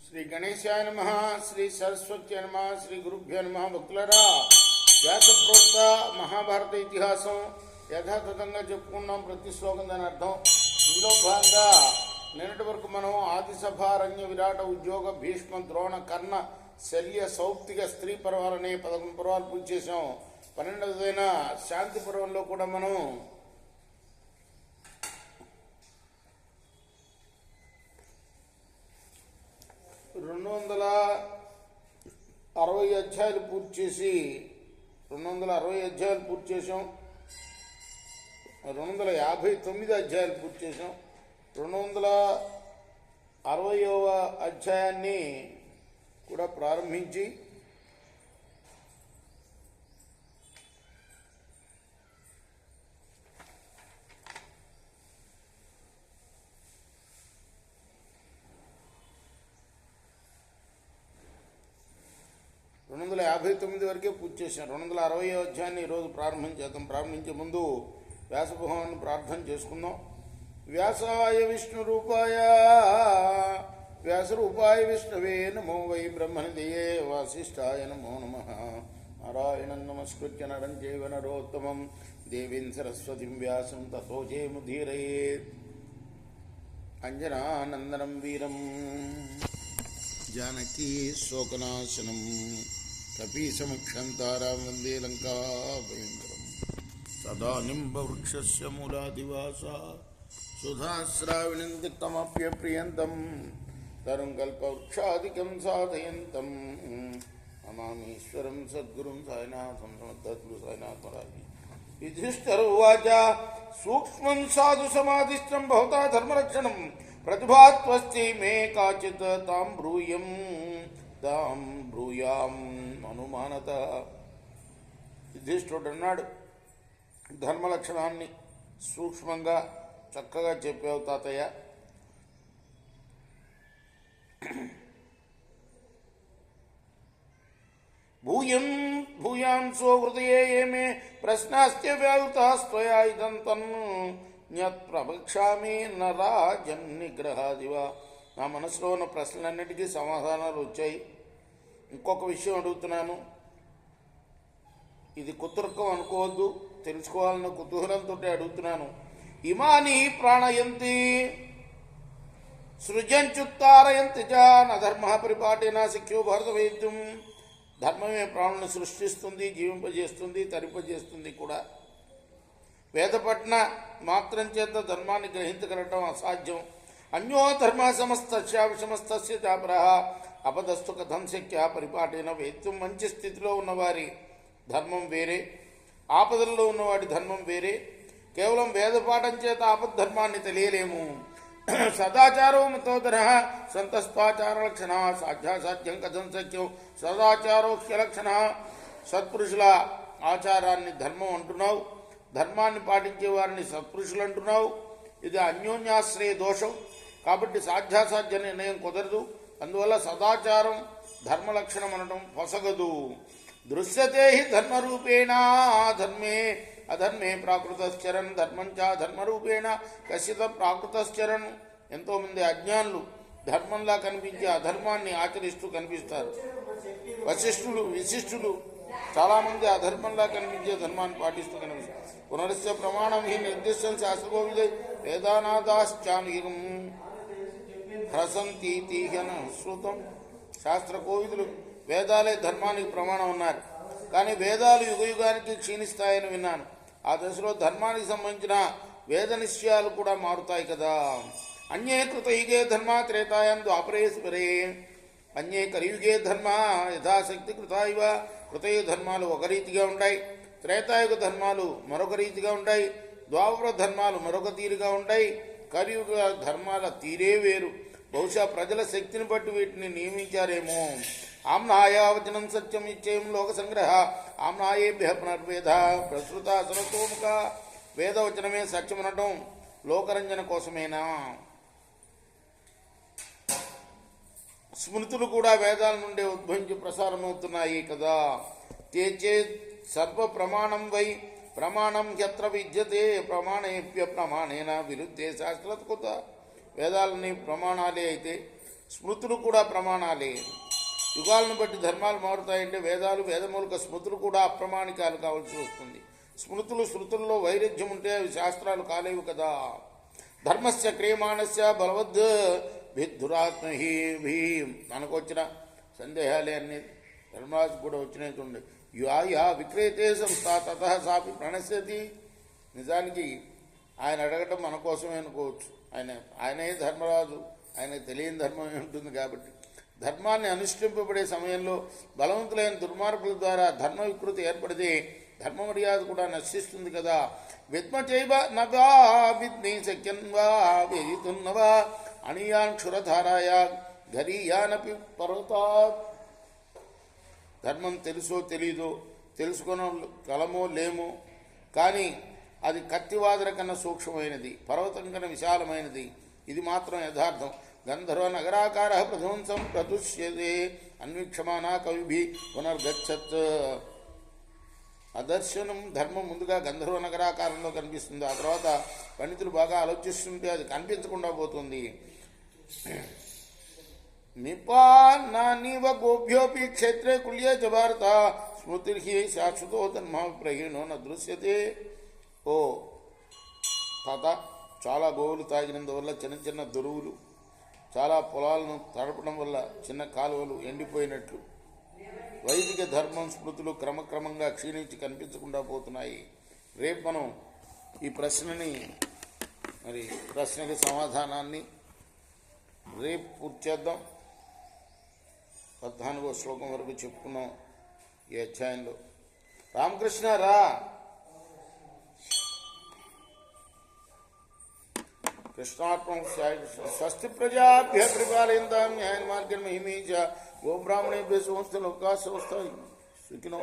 శ్రీ గణేశాయ నమః, శ్రీ సరస్వత్యై నమః, శ్రీ గురుభ్యో నమః. భక్తులరా, వ్యాసప్రోక్త మహాభారత ఇతిహాసం యథాతథంగా చెప్పుకున్నాం. ప్రతి శ్లోకం దాని అర్థం. ఇందులో భాగంగా నిన్నటి వరకు మనం ఆదిసభ, అరణ్య, విరాట, ఉద్యోగ, భీష్మ, ద్రోణ, కర్ణ, శల్య, సౌప్తిక, స్త్రీ పర్వాలనే 11 పర్వాలు పూజ చేసాం. 12వదైన శాంతి పర్వంలో కూడా మనం 260 అధ్యాయాలు పూర్తి చేసి 260 అధ్యాయాలు పూర్తి చేసాం. 259 అధ్యాయాలు పూర్తి చేసాం. 260వ అధ్యాయాన్ని కూడా ప్రారంభించి రెండు 259 వరకే పూర్తి చేశాం. 260వ అధ్యాయాన్ని ఈరోజు ప్రారంభించేద్దాం. ప్రారంభించే ముందు వ్యాస భగవాన్ని ప్రార్థన చేసుకుందాం. వ్యాసాయ విష్ణు రూపాయ వ్యాసరూపాయ విష్ణవే నమో వై బ్రహ్మనిధయే వాసిష్ఠాయ నమో నమః. నారాయణం నమస్కృత్య నరం చైవ నరోత్తమం దేవీం సరస్వతిం వ్యాసం తతో జయముదీరయేత్. అంజనానందనం వీరం జానకీ శోకనాశనం కపీసముక్షం తారాం వందే లంకాభయంకరం. సదా నింబవృక్షస్య మూలాదివాసా సుధాశ్రావిణం తిక్తమప్యప్రియంతం తరుం కల్పవృక్షాదికం సాధయంతం నమామీశ్వరం సద్గురుం సాయినాథం సమర్థగురు సాయినాథరాజి. యుధిష్ఠిర ఉవాచ సూక్ష్మం సాధు సమాధిష్టం భవతా ధర్మరక్షణం ప్రతిభాత్వస్తి మే కాచిత్ తాం బ్రూయాం అనుమానత. యుధిష్ఠుడు అన్నాడు, ధర్మలక్షణాన్ని సూక్ష్మంగా చక్కగా చెప్పావు తాతయ్య. భూయాంసో హృదయే ఏమే ప్రశ్నాస్త్య వ్యాయుతాస్త్వయా ఇదంతన్ న్యత్ ప్రవక్ష్యామి నరాజన్ నిగ్రహాదివా. నా మనసులో ఉన్న ప్రశ్నలన్నిటికీ సమాధానాలు వచ్చాయి. ఇంకొక విషయం అడుగుతున్నాను. ఇది కుతర్కం అనుకోవద్దు, తెలుసుకోవాలన్న కుతూహలంతో అడుగుతున్నాను. ఇమాని ప్రాణయంతి సృజంచుత్తారయంతి చ నధర్మ పరిపాటేన శక్యో భారతవేద్యం. ధర్మమే ప్రాణులను సృష్టిస్తుంది, జీవింపజేస్తుంది, తరింపజేస్తుంది కూడా. వేదపట్న మాత్రం చేత ధర్మాన్ని గ్రహించగలటం అసాధ్యం. అన్యో ధర్మ సమస్తస్య చాపరః అపదస్తు కథం శక్య పరిపాటేన వేద్యం. మంచి స్థితిలో ఉన్నవారి ధర్మం వేరే, ఆపదల్లో ఉన్నవాడి ధర్మం వేరే. కేవలం వేదపాఠం చేత ఆపద్ధర్మాన్ని తెలియలేము. సదాచారో మతోదర సంతస్వాచార లక్షణ సాధ్యాసాధ్యం కథం సత్యం. సదాచారోఖ్యలక్షణ సత్పురుషుల ఆచారాన్ని ధర్మం అంటున్నావు, ధర్మాన్ని పాటించే వారిని సత్పురుషులు అంటున్నావు. ఇది అన్యోన్యాశ్రయ దోషం. కాబట్టి సాధ్యాసాధ్య నిర్ణయం కుదరదు. అందువల్ల సదాచారం ధర్మలక్షణం అనడం పొసగదు. దృశ్యతే హి ధర్మరూపేణ ధర్మే అధర్మే ప్రాకృతశ్చరన్ ధర్మంచా ధర్మరూపేణ కశ్చిత ప్రాకృతశ్చరన్. ఎంతోమంది అజ్ఞానులు ధర్మంలా కనిపించే అధర్మాన్ని ఆచరిస్తూ కనిపిస్తారు. విశిష్టులు చాలామంది అధర్మంలా కనిపించే ధర్మాన్ని పాటిస్తూ కనిపిస్తారు. పునరస్య ప్రమాణం హి నిర్దిష్టం శాస్త్రకోవిద వేదానాదాశ్చానికం హ్రసంతీహన శ్రుతం. శాస్త్ర కోవిదులు వేదాలే ధర్మానికి ప్రమాణం ఉన్నారు, కానీ వేదాలు యుగయుగానికి క్షీణిస్తాయని విన్నాను. ఆ దశలో ధర్మానికి సంబంధించిన వేద నిశ్చయాలు కూడా మారుతాయి కదా. అన్యే కృతయుగే ధర్మ త్రేతాయాం ద్వాపరేశ్వరే. అన్యే కలియుగే ధర్మ యథాశక్తి కృతాయివ. కృతయుగ ధర్మాలు ఒక రీతిగా ఉంటాయి, త్రేతాయుగ ధర్మాలు మరొక రీతిగా ఉంటాయి, ద్వాపర ధర్మాలు మరొక తీరుగా ఉంటాయి. కలియుగ ధర్మాల తీరే వేరు. బహుశా ప్రజల శక్తిని బట్టి వీటిని నియమించారేమో. ఆమ్నాయావచనం సత్యం నిశ్చయం లోక సంగ్రహ ఆమ్నాయేభ్య పునర్వేద ప్రసృత సరతోముఖ. వేదవచనమే సత్యమనటం లోకరంజన కోసమేనా? స్మృతులు కూడా వేదాల నుండే ఉద్భవించి ప్రసారమవుతున్నాయి కదా. తేచే సర్వ ప్రమాణం వై ప్రమాణం యత్ర విద్యతే ప్రమాణేభ్య ప్రమాణేన విరుద్ధే శాస్త్రత్కుత. వేదాలని ప్రమాణాలే అయితే స్మృతులు కూడా ప్రమాణాలే. యుగాలను బట్టి ధర్మాలు మారుతాయంటే వేదాలు వేదమూలక స్మృతులు కూడా అప్రమాణికాలు కావాల్సి వస్తుంది. స్మృతులు శృతుల్లో వైరుధ్యం ఉంటే అవి శాస్త్రాలు కాలేవు కదా. ధర్మస్య క్రియమాణస్య బలవద్ భిద్ధురాత్మహి భీం. మనకు వచ్చిన సందేహాలే అన్ని ధర్మరాజు కూడా వచ్చినట్టు ఉండే. యా విక్రేతే సంస్థ తత సాపి ప్రణశ్యతి. నిజానికి ఆయన అడగటం మన కోసమే అనుకోవచ్చు. ఆయనే ధర్మరాజు, ఆయన తెలియని ధర్మం ఉంటుంది కాబట్టి. ధర్మాన్ని అనుష్ఠింపబడే సమయంలో బలవంతులైన దుర్మార్గుల ద్వారా ధర్మ వికృతి ఏర్పడితే ధర్మ మర్యాద కూడా నశిస్తుంది కదా. విద్మచైవ నవా విద్ని శక్యన్వా వేదితున్నవా అణియాన్ క్షురధారాయా గరీయానపి పర్వతాత్. ధర్మం తెలుసో తెలీదో, తెలుసుకొనగలమో లేమో, కానీ అది కత్తివాదన కన్నా సూక్ష్మమైనది, పర్వతం కన్నా విశాలమైనది. ఇది మాత్రం యథార్థం. గంధర్వ నగరాకార ప్రధ్వంసం ప్రతుష్యతే అన్వీక్షమానా కవిభి పునర్గచ్చత్. అదర్శనం ధర్మం ముందుగా గంధర్వ నగరాకారంలో కనిపిస్తుంది. ఆ తర్వాత పండితులు బాగా ఆలోచిస్తుంటే అది కనిపించకుండా పోతుంది. నిపాన్నానివ గోభ్యోపి క్షేత్రే కుల్యే చ భారత స్మృతిర్హి శాశ్వతో ధర్మ ప్రహీణో న దృశ్యతే. ఓ తాత, చాలా గోవులు తాగినందువల్ల చిన్న చిన్న దొరువులు, చాలా పొలాలను తడపడం వల్ల చిన్న కాలువలు ఎండిపోయినట్లు వైదిక ధర్మం స్మృతులు క్రమక్రమంగా క్షీణించి కనిపించకుండా పోతున్నాయి. రేపు మనం ఈ ప్రశ్నకి సమాధానాన్ని రేపు పూర్తి చేద్దాం. 14వ శ్లోకం వరకు చెప్పుకున్నాం ఈ అధ్యాయంలో. రామకృష్ణ రా. కృష్ణార్పణం. స్వస్తి ప్రజాభ్య పరిపాలయంతాం న్యాయ మార్గం మహిమీ చ గోబ్రాహ్మణేభ్యో సమస్త లోకా సమస్త సుఖినో